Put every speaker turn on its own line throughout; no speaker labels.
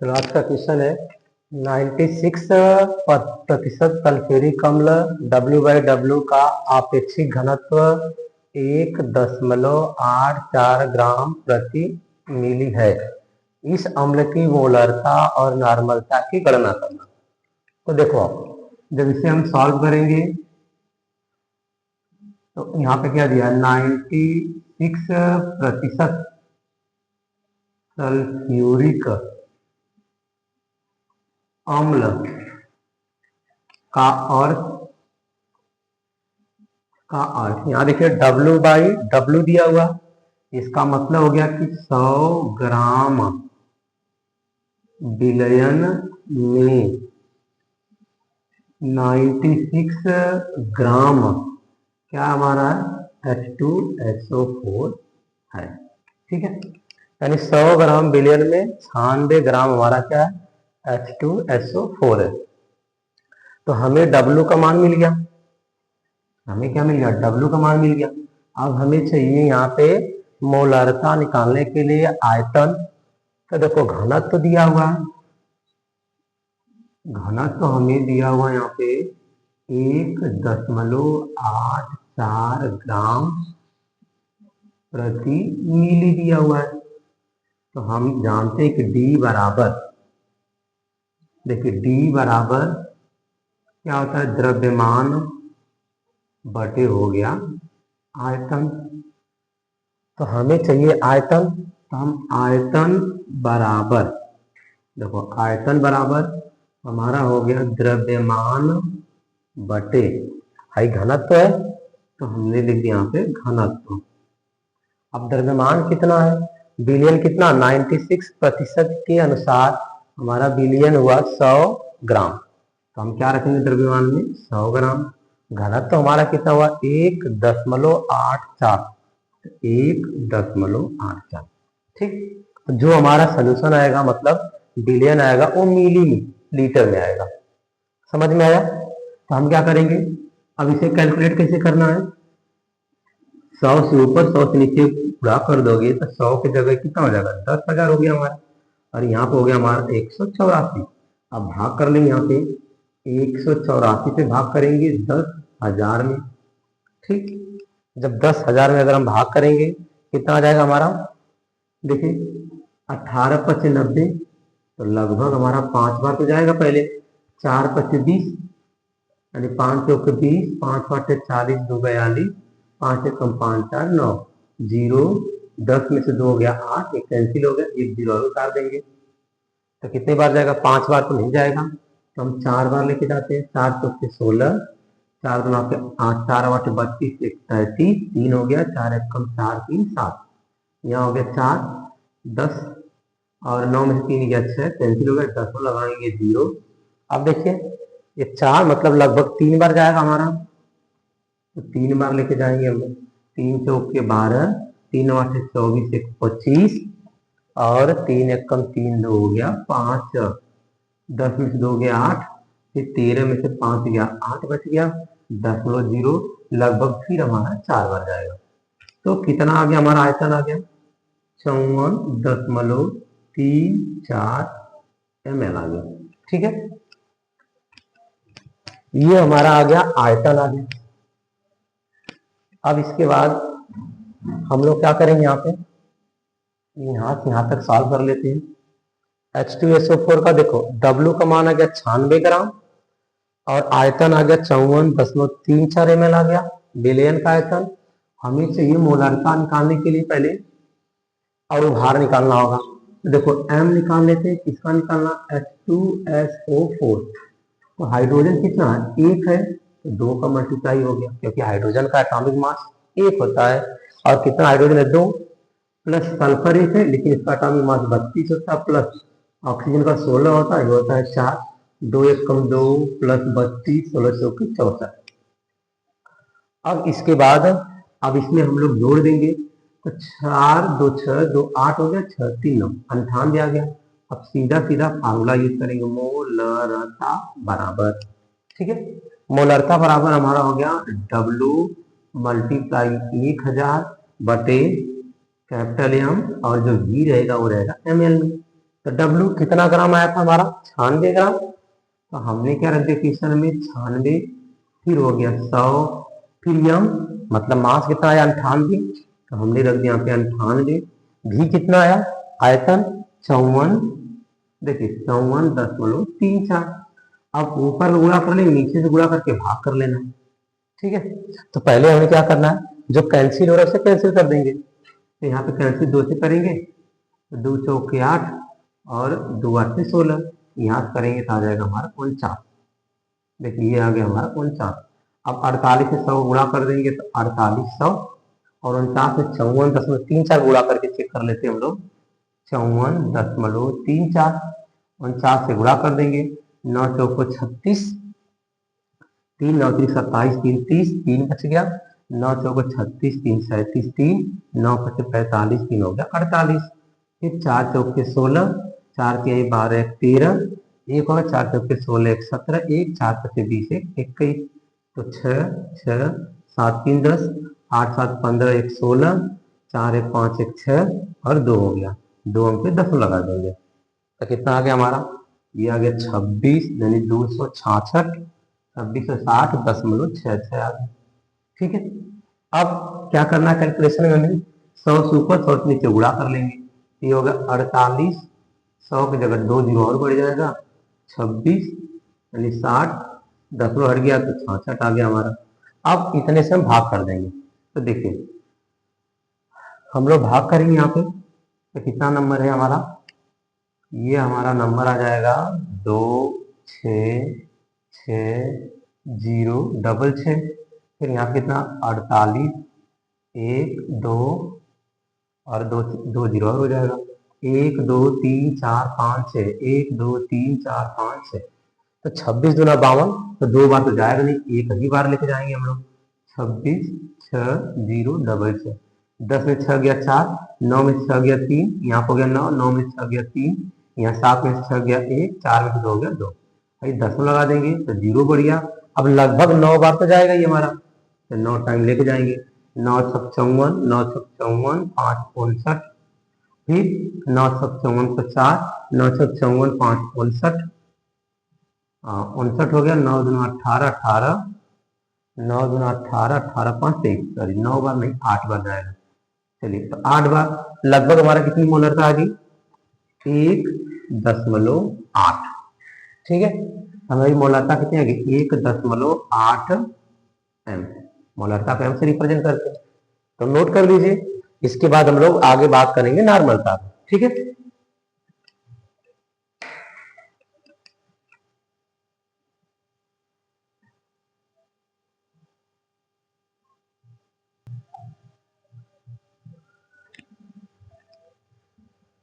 तो आज का क्वेश्चन है 96% सल्फ्यूरिक अम्ल W/W का आपेक्षिक घनत्व 1.84 ग्राम प्रति मिली है। इस अम्ल की मोलरता और नॉर्मलता की गणना करना। तो देखो जब इसे हम सॉल्व करेंगे तो यहाँ पे क्या दिया 96% सल्फ्यूरिक अम्ल का अर्थ यहाँ देखिए W/W दिया हुआ, इसका मतलब हो गया कि 100 ग्राम विलयन में 96 ग्राम क्या हमारा H2SO4 है। ठीक है, यानी 100 ग्राम विलयन में 96 ग्राम हमारा क्या है H2SO4 है। तो हमें W का मान मिल गया, हमें क्या मिल गया W का मान मिल गया। अब हमें चाहिए यहाँ पे मोलरता निकालने के लिए आयतन। तो देखो घनत्व तो दिया हुआ है, घनत्व तो हमें दिया हुआ यहाँ पे 1.84 ग्राम प्रति मिली दिया हुआ है। तो हम जानते हैं कि D बराबर, देखिए D बराबर क्या होता है द्रव्यमान बटे हो गया आयतन। तो हमें चाहिए आयतन, तो हम आयतन बराबर, देखो आयतन बराबर हमारा हो गया द्रव्यमान बटे हाई घनत्व है, तो हमने लिख दिया यहाँ पे घनत्व। अब द्रव्यमान कितना है, विलयन कितना 96% के अनुसार हमारा विलयन हुआ 100 ग्राम। तो हम क्या रखेंगे द्रव्यमान में 100 ग्राम। घनत्व तो हमारा कितना हुआ 1.84, 1.84। ठीक, तो जो हमारा सोल्यूशन आएगा मतलब विलयन आएगा वो मिलीलीटर में आएगा। समझ में आया। तो हम क्या करेंगे, अब इसे कैलकुलेट कैसे करना है, 100 से ऊपर 100 से नीचे पूरा कर दोगे तो 100 की जगह कितना हो जाएगा 10,000 हो गया हमारा, और यहाँ पे हो गया हमारा 184। अब भाग कर लेंगे, यहाँ पे 184 से भाग करेंगे 10,000 में। ठीक, जब 10,000 में अगर हम भाग करेंगे कितना आ जाएगा हमारा, देखिए 18×5 = 90, तो लगभग हमारा 5 बार तो जाएगा। पहले 4×5 = 20, यानी 5 चौके 20, 5 × 40, 2 42, 5 से कम 5 4 9, 0 10 में से 2 हो गया 8, एक कैंसिल हो गया, एक 0 और उतार देंगे तो कितने बार जाएगा, 5 बार तो नहीं जाएगा। तो हम 4 बार लेके जाते हैं, 4 चौके 16, 4 2 8, 4 8 32, 1 33, 3 हो गया, 4 1 कम 4 3 7, यहाँ हो गया 4 10, और 9 में से 3 गया 6, कैंसिल हो गया, 10 लगाएंगे 0। अब देखिए ये 4 मतलब लगभग 3 बार जाएगा हमारा, तो 3 बार लेके जाएंगे हम, 3 चौके 12, 3 8 24, 1 25, और 3 1 कम 3 2 हो गया 5, 10 में से 2 गया 8, फिर 13 में से 5 गया 8 बच गया 0.0, लगभग फिर हमारा 4 बार जाएगा। तो कितना आ गया हमारा आयतन आ गया 54.34 ml आ गया। ठीक है, ये हमारा आ गया आयतन आ गया। अब इसके बाद हम लोग क्या करेंगे, यहाँ पे यहाँ से यहाँ तक सॉल्व कर लेते हैं। H2SO4 का देखो W का मान आ गया 96 ग्राम और आयतन आ गया 54.34 ml आ गया विलयन का आयतन। हमें चाहिए मोलरता निकालने के लिए पहले और भार निकालना होगा। तो देखो M निकाल लेते हैं, किसका निकालना H2SO4। तो हाइड्रोजन कितना है, 1 है, तो 2 का मल्टीप्लाई हो गया क्योंकि हाइड्रोजन का एटॉमिक मास 1 होता है। और कितना हाइड्रोजन है 2, प्लस सल्फर 1 है लेकिन इसका एटॉमिक मास 32 होता है, प्लस ऑक्सीजन का 16 होता है, ये होता है 4, 2 1 कम 2 प्लस 32, 16 चौके 64। अब इसके बाद अब इसमें हम लोग जोड़ देंगे तो 4 2 6 2 8 हो गया, 6 3 9 98 आ गया। अब सीधा सीधा फार्मूला यूज करेंगे, मोलरता बराबर, ठीक है, मोलरता बराबर हमारा हो गया W मल्टीप्लाई 1000 बटे कैपिटल M, और जो V रहेगा वो रहेगा ml में। तो डब्ल्यू कितना ग्राम आया था हमारा, 96 ग्राम। तो हमने क्या रख दिया क्वेश्चन में, 96, फिर हो गया 100, फिर यम मतलब मास कितना आया, 98, तो हमने रख दिया यहाँ पे 98। भी कितना आया, आयतन 54, देखिए 54.34। अब ऊपर गुणा कर लेंगे, नीचे से गुणा करके भाग कर लेना है, ठीक है। तो पहले हमें क्या करना है, जो कैंसिल हो रहा है उसे कैंसिल कर देंगे। तो यहाँ पे कैंसिल 2 से करेंगे, 2 चौके 8 और 2 8 से 16, यहाँ से करेंगे तो आ जाएगा हमारा 49। देखिए ये आ गया हमारा 49। अब 48 से 100 गुणा कर देंगे तो 4800, और 49 से 54.34 गुणा करके चेक कर लेते हैं हम लोग, 54.34। 49 से गुणा कर देंगे, 9 चौको 36, 3 9 3 27, 3 30, 3 बच गया, 9 चौको 36, 3 37, 3 9 पचे 45, 3 हो गया 48। फिर 4 चौके 16, 4 के 12 1 13, एक होगा 4 चौके 16 1 17, 1 4 पचे 20 1 21, तो 6 6 7 3 10, 8 7 15 1 16, 4 1 5 1 6 और 2 हो गया, 2 अंक पे 10 लगा देंगे तो कितना आ गया हमारा, ये आ गया 26 यानी 266, 2660.66 आ गया, ठीक है। अब क्या करना है कैलकुलेशन में, हमें 100 से ऊपर 100 से नीचे गुणा कर लेंगे, ये होगा 48, 100 की जगह 2 जीरो और बढ़ जाएगा, 26 यानी 60, 10 हट गया तो 66 आ गया हमारा। अब इतने से हम भाग कर देंगे, तो देखिए हम लोग भाग करेंगे यहाँ पे, तो कितना नंबर है हमारा, ये हमारा नंबर आ जाएगा 2 6 6 0 डबल 6, फिर यहाँ कितना 48, 1 2 और 2 2 जीरो और हो जाएगा, 1 2 3 4 5 6, 1 2 3 4 5 6, तो 26 दूना 52, तो 2 बार तो जाएगा नहीं, एक ही बार लेके जाएंगे हम लोग, 26 6 0 डबल 6, 10 में 6 गया 4, 9 में 6 गया 3, यहाँ हो गया 9, 9 में 6 गया 3, यहाँ 7 में 6 गया 1, 4 में 2 हो गया 2, भाई 10 में लगा देंगे तो 0 बढ़ गया। अब लगभग 9 बार तो जाएगा ये हमारा, तो 9 टाइम लेके जाएंगे, 9 छक 54, 9 छक 54, 5 59, फिर 9 छक 54 को 4, 9 छक 54 5 59, 59 हो गया, 9 दूना 18 18, 9 दूना 18 18 5 23, सॉरी 9 बार नहीं 8 बार जाएगा। चलिए तो 8 बार लगभग हमारा कितनी मोलरता आ गई, 1.8, ठीक है। हमारी मोलरता कितनी आ गई, 1.8 एम, मोलरता को एम से रिप्रेजेंट करते हैं, तो नोट कर लीजिए। इसके बाद हम लोग आगे बात करेंगे नॉर्मलता, ठीक है।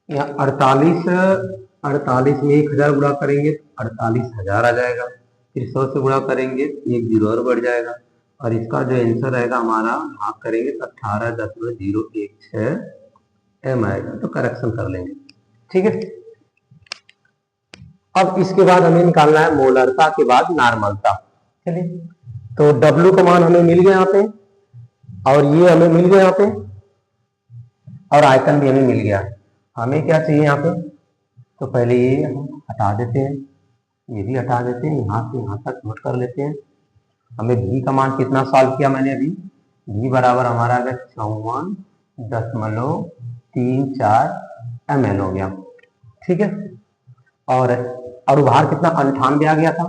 यहाँ 48 में 1000 गुणा करेंगे 48,000 आ जाएगा, फिर 100 से गुणा करेंगे 1 जीरो और बढ़ जाएगा, और इसका जो आंसर रहेगा हमारा भाग करेंगे तो 18.016 एम आएगा, तो करेक्शन कर लेंगे, ठीक है। अब इसके बाद हमें निकालना है मोलरता के बाद नॉर्मलता, चलिए। तो W का मान हमें मिल गया यहाँ पे, और ये हमें मिल गया यहाँ पे, और आयतन भी हमें मिल गया। हमें क्या चाहिए यहाँ पे, तो पहले ये हम हटा देते हैं, ये भी हटा देते हैं, यहाँ से यहाँ तक नोट कर लेते हैं। हमें भी का मान कितना सॉल्व किया मैंने अभी, भी बराबर हमारा अगर 54.34 ml हो गया, ठीक है। और अणुभार कितना 98 आ गया था,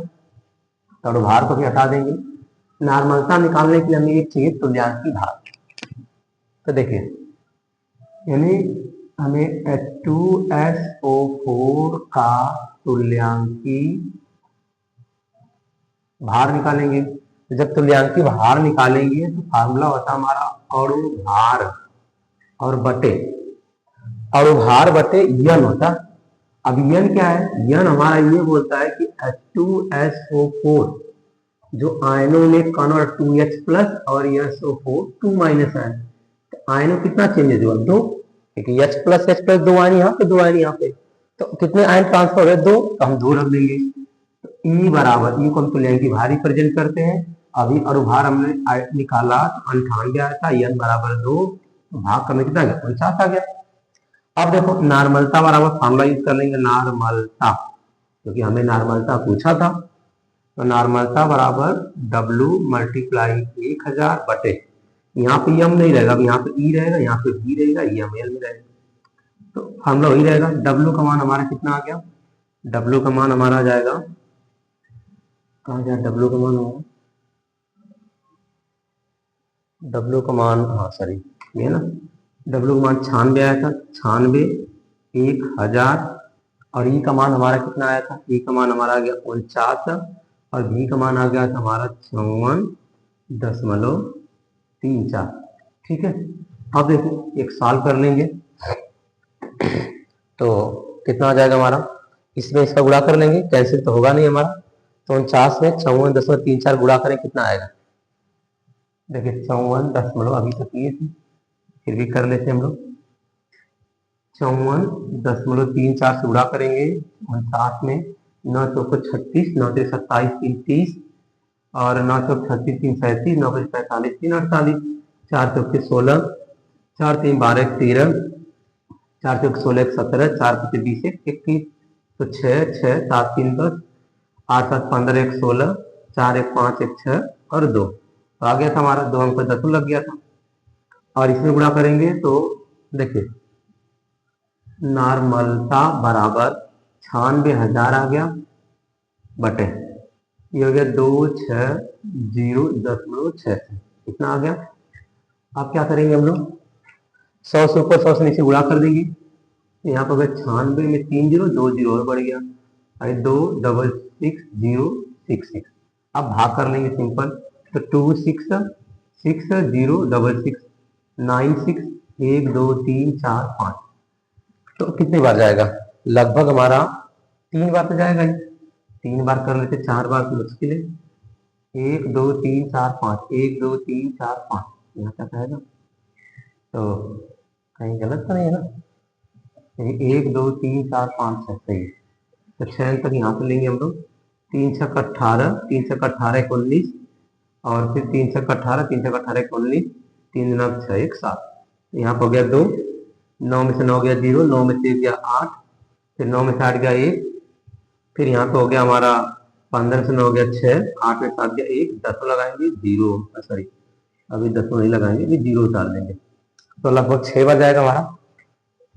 तो अणुभार को भी हटा देंगे। नॉर्मलता निकालने के लिए हमें एक चाहिए तुल्यांकी भार, तो देखिए यानी हमें H2SO4 का तुल्यांकी भार निकालेंगे। जब तुल्यांकी भार निकालेंगे तो फार्मूला होता हमारा अणुभार और बटे, अणुभार बटे यन होता। अब यन क्या है, यन हमारा ये बोलता है कि H2SO4 जो आयनों में कन्वर्ट 2H प्लस और SO4 2 माइनस है, तो आयनों कितना चेंजेस हुआ, 2, क्योंकि H प्लस दो आयन यहाँ पे, 2 आयन यहाँ पे, तो कितने आयन ट्रांसफर हो गए, 2, तो हम 2 रख देंगे। तो E बराबर, E को हम तुल्यांकी भार रिप्रेजेंट करते हैं। अभी अणुभार हमने निकाला तो 98 आया था, N बराबर 2, तो भाग का कितना आ गया, 49 आ गया। अब देखो नॉर्मलता बराबर फॉर्मूला यूज कर लेंगे, नॉर्मलता, क्योंकि हमें नॉर्मलता पूछा था। तो नॉर्मलता बराबर W मल्टीप्लाई 1000 बटे, यहाँ पे एम नहीं रहेगा, अब यहाँ पे ई रहेगा, यहाँ पे बी रहेगा, ई एम एल में रहेगा, तो फॉर्मूला वही रहेगा। W का मान हमारा कितना आ गया, W का मान हमारा आ जाएगा, कहाँ जाए W का मान हमारा, W का मान, हाँ सॉरी ये ना, W का मान 96 आया था, 96 1000, और ई का मान हमारा कितना आया था, ई का मान हमारा आ गया 49, और बी का मान आ गया था हमारा 54.34। ठीक है, अब देखो एक सॉल्व कर लेंगे, तो कितना आ जाएगा हमारा, इसमें इसका गुणा कर लेंगे, कैंसिल तो होगा नहीं हमारा, तो 49 में 54.34 गुणा करें कितना आएगा, देखिए 54 अभी तक ये थी, फिर भी कर लेते हैं हम लोग, 54.34 से गुणा करेंगे 49 में, 9 चौको 36, 9 3 27 3 30, और 9 चौक 36 3 37, 9 5 45 3 48, 4 चौक 16, 4 3 12 13, 4 चौक 16 17, 4 5 20 21, तो 6 6 7 3 10, 8 7 15 1 16, 4 1 5 1 6 और 2, तो आ गया था हमारा 2 अंक 10 लग गया था। और इसमें गुणा करेंगे तो देखिए नॉर्मलता बराबर 96,000 आ गया बटे, ये हो गया 260.6, कितना आ गया। अब क्या करेंगे हम लोग, 100 से ऊपर 100 से नीचे गुणा कर देंगे, यहाँ पर 96 में 3 जीरो 2 जीरो और बढ़ गया, 266,066, अब भाग कर लेंगे सिंपल, तो 2 6 6 0 6 6 9 6 1 2 3 4 5, तो कितनी बार जाएगा, लगभग हमारा 3 बार तो जाएगा ही, 3 बार कर लेते, 4 बार तो मुश्किल है, 1 2 3 4 5, 1 2 3 4 5, यहाँ तक आएगा, तो कहीं गलत तो नहीं है ना, 1 2 3 4 5 6 सही है, तो 6 तक यहाँ पे लेंगे हम लोग, 3 6 18, 3 6 18 19, और फिर 3 6 18, 3 6 18 19, 3 9 6 1 7, यहाँ पर हो गया 2, 9 में से 9 गया 0, 9 में से 1 गया 8, फिर 9 में से 8 गया 1, फिर यहाँ पे हो गया हमारा 15 से 9 गया 6, 8 में 7 गया 1, 10 लगाएंगे 0, सॉरी अभी 10 नहीं लगाएंगे, अभी 0 उतार देंगे, तो लगभग 6 बार जाएगा हमारा,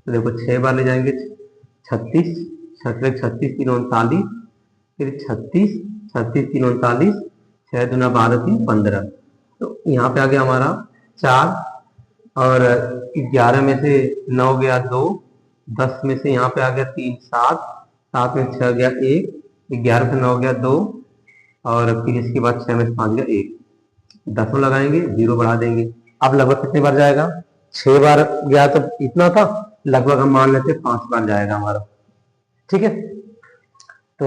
तो देखो 6 बार ले जाएंगे, 36 36 36 3 39, फिर 36 36 3 39, 6 दूना 12 3 15, तो यहाँ पे आ गया हमारा 4, और 11 में से 9 गया 2, 10 में से यहाँ पे आ गया 3 7, 7 में 6 गया 1, 11 से 9 गया 2, और फिर इसके बाद 6 में से 5 गया 1, 10 लगाएंगे 0 बढ़ा देंगे, अब लगभग कितनी बार जाएगा, 6 बार गया तो इतना था, लगभग हम मान लेते 5 बार जाएगा हमारा। ठीक है, तो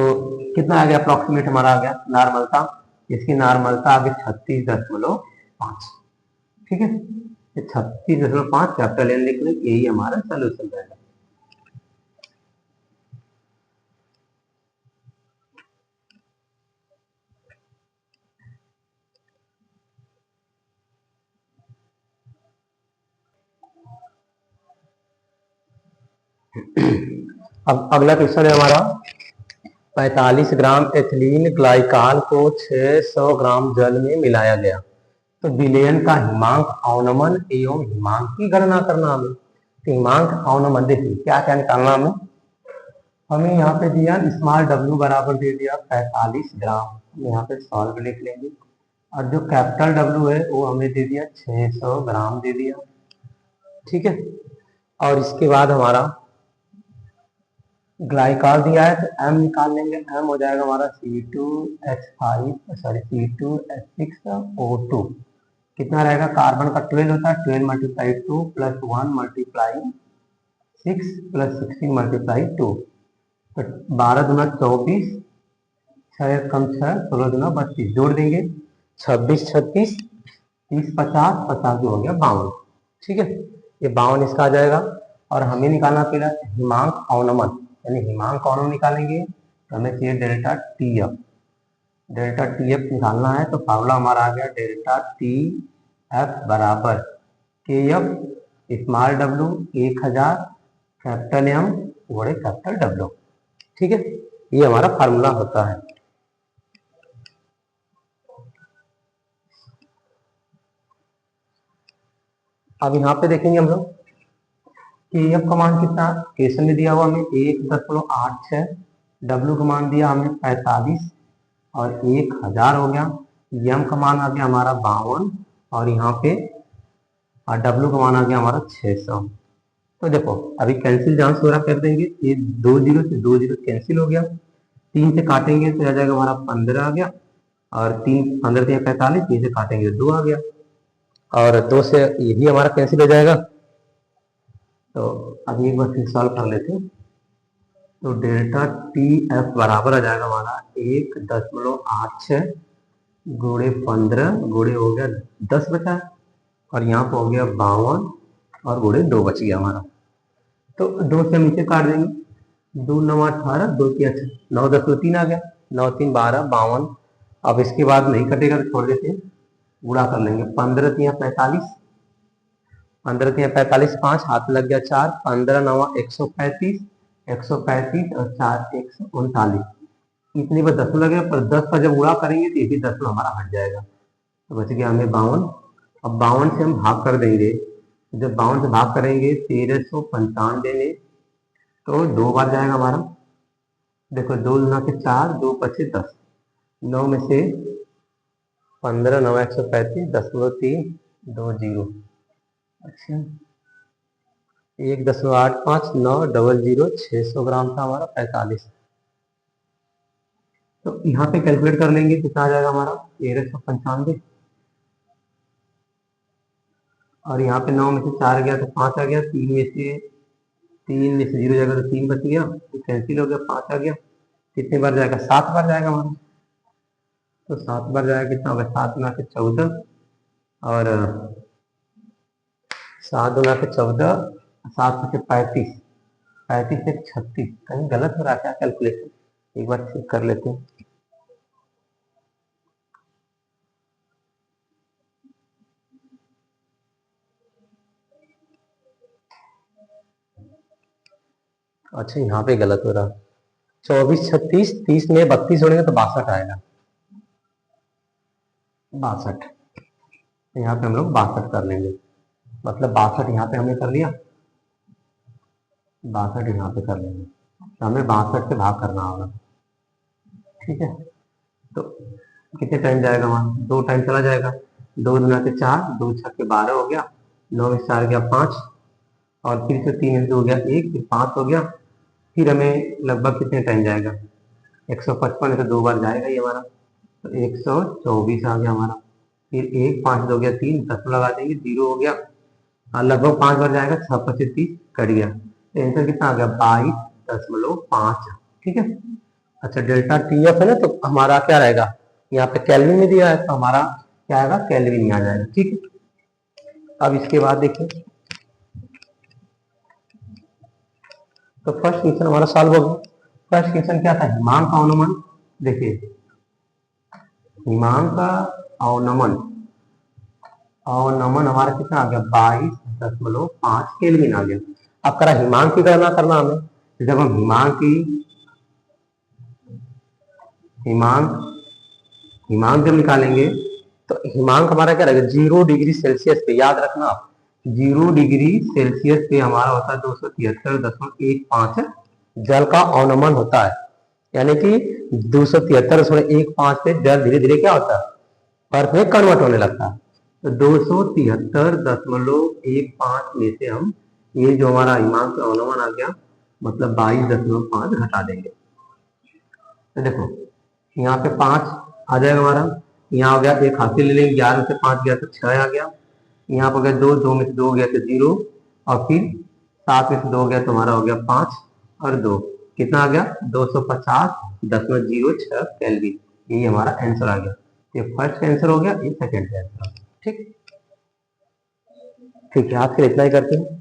कितना आ गया अप्रोक्सीमेट हमारा आ गया नॉर्मलता, इसकी नॉर्मलता आ गई 36.5। ठीक है, 36.5 कैपिटल एन लिख लें, यही हमारा सोल्यूशन रहेगा। अब अगला क्वेश्चन है हमारा, 45 ग्राम एथिलीन ग्लाइकॉल को 600 ग्राम जल में मिलाया गया, तो विलयन का हिमांक अवनमन एवं हिमांक की गणना करना हमें, तो हिमांक अवनमन देखिए क्या क्या निकालना हमें, हमें यहाँ पे दिया स्मॉल w बराबर दे दिया 45 ग्राम, यहाँ पे सॉल्व लिख लेंगे, और जो कैपिटल W है वो हमें दे दिया 600 ग्राम दे दिया। ठीक है, और इसके बाद हमारा ग्लाइकॉल दिया है, तो M निकाल लेंगे, M हो जाएगा हमारा C2H5 सॉरी C2H6O2, कितना रहेगा, कार्बन का 12 होता है, 12 multiply 2 plus 1 multiply 6 plus 16 multiply 2, तो 12 दूना 24, 6 कम 6 16 दूना 32, जोड़ देंगे 26 36 30 50 50 जो हो गया 52। ठीक है, ये 52 इसका आ जाएगा, और हमें निकालना पड़ेगा हिमांक अवनमन, यानी हिमांक अवनमन निकालेंगे तो हमें चाहिए delta T F, delta T F निकालना है, तो फार्मूला हमारा आ गया डेल्टा टी एफ बराबर के F small w 1000 capital M गुणे कैपिटल डब्ल्यू। ठीक है, ये हमारा फार्मूला होता है। अब यहाँ पे देखेंगे हम लोग कि एफ का मान कितना, क्वेश्चन में दिया हुआ हमें 1.86, डब्ल्यू का मान दिया हमें 45 और 1000 हो गया। एम का मान आ गया हमारा 52 और यहाँ पे डब्ल्यू का मान आ गया हमारा 600। तो देखो अभी कैंसिल जहां से हो रहा कर देंगे, ये 2 जीरो से 2 जीरो कैंसिल हो गया, 3 से काटेंगे तो आ जाएगा हमारा 15 आ गया और 3 15 3 45, 3 से काटेंगे तो 2 आ गया और 2 से ये भी हमारा कैंसिल हो जाएगा। तो अभी एक बार फिर सॉल्व कर लेते हैं। तो डेल्टा टी एफ बराबर आ जाएगा हमारा 1.86 गुणे 15 गुणे हो गया 10 बचा और यहाँ पे हो गया 52 और गुणे 2 बच गया हमारा। तो 2 से हम इसे काट देंगे, 2 9 18, 2 की 9 10 तो 3 आ गया, 9 3 12 52। अब इसके बाद नहीं कटेगा तो छोड़ देते हैं, गुणा कर लेंगे, 15 3 45, 15 3 45, 5 हाथ लग गया 4, 15 9 135, 135 और 4 139, इतनी पर 10 लगे, पर 10 का जब गुणा करेंगे तो ये भी 10 हमारा हट जाएगा, तो बच गया हमें 52। अब 52 से हम भाग कर देंगे, जब 52 से भाग करेंगे 1395 में तो 2 बार जाएगा हमारा। देखो 2 गुना के 4, 2 पचे 10, 9 में से 15 9 135, 10 2 जीरो, अच्छा 1.85 9 00 600 ग्राम था हमारा 45। तो यहाँ पे कैलकुलेट कर लेंगे कितना आ जाएगा हमारा 1395 और यहाँ पे 9 में से 4 गया तो 5 आ गया, 3 में से 0 जाएगा तो 3 बच गया, तो कैंसिल हो गया, 5 आ गया। कितने बार जाएगा, 7 बार जाएगा हमारा। तो 7 बार जाएगा, कितना होगा 7 गुना के 14 और 7 गुना के 14, 7 से 35, 35 से 36, कहीं गलत हो रहा है क्या कैलकुलेशन, एक बार चेक कर लेते हैं। अच्छा यहाँ पे गलत हो रहा, 24 36, 30 में 32 जोड़ेंगे तो 62 आएगा, 62। यहाँ पे हम लोग 62 कर लेंगे, मतलब 62 यहाँ पे हमने कर लिया, 62 यहाँ पे कर लेंगे, तो हमें 62 से भाग करना होगा। ठीक है, तो कितने टाइम जाएगा वहाँ, 2 टाइम चला जाएगा, 2 गुना के 4, 2 6 के 12 हो गया, 9 में 4 गया 5 और फिर से 3 में 2 हो गया 1, फिर 5 हो गया, फिर हमें लगभग कितने टाइम जाएगा, 155 तो 2 बार जाएगा ये हमारा, तो 124 आ गया हमारा, फिर 1 5 हो गया 3, 10 लगा देंगे 0 हो गया और लगभग 5 बार जाएगा, 6 25 30 कट गया, तो आंसर कितना आ गया 22.5। ठीक है, अच्छा डेल्टा टी एफ है ना, तो हमारा क्या रहेगा, यहाँ पे केल्विन में दिया है तो हमारा क्या आएगा, केल्विन में आ जाएगा। ठीक है, अब इसके बाद देखिए, तो फर्स्ट क्वेश्चन हमारा सॉल्व हो गया। फर्स्ट क्वेश्चन क्या था, हिमांक का अनुमान, देखिए हिमांक का अवनमन, अवनमन हमारा कितना आ गया 22.5 केल्विन आ गया। अब करा हिमांक की गणना करना हमें, जब हम हिमांक जब निकालेंगे तो हिमांक हमारा क्या रहेगा 0 डिग्री सेल्सियस पे, याद रखना आप 0 डिग्री सेल्सियस पे हमारा होता है 273.15 जल का अवनमन होता है, यानी कि 273.15 पे जल धीरे धीरे क्या होता है, बर्फ में कन्वर्ट होने लगता है। तो 273.15 में से हम ये जो हमारा हिमांक का अवनमन आ गया मतलब 22.5 घटा देंगे। तो देखो यहाँ पे 5 आ जाएगा हमारा, यहाँ हो गया एक हासिल ले लेंगे, 11 से 5 गया तो 6 आ गया, यहाँ पर गया 2, 2 में से 2 गया तो 0 और फिर 7 में से 2 गया तो हमारा हो गया 5 और 2 कितना आ गया 250.06 केल्विन, यही हमारा आंसर आ गया। ये फर्स्ट आंसर हो गया, ये सेकंड आंसर। ठीक ठीक है, आज के लिए इतना ही करते हैं।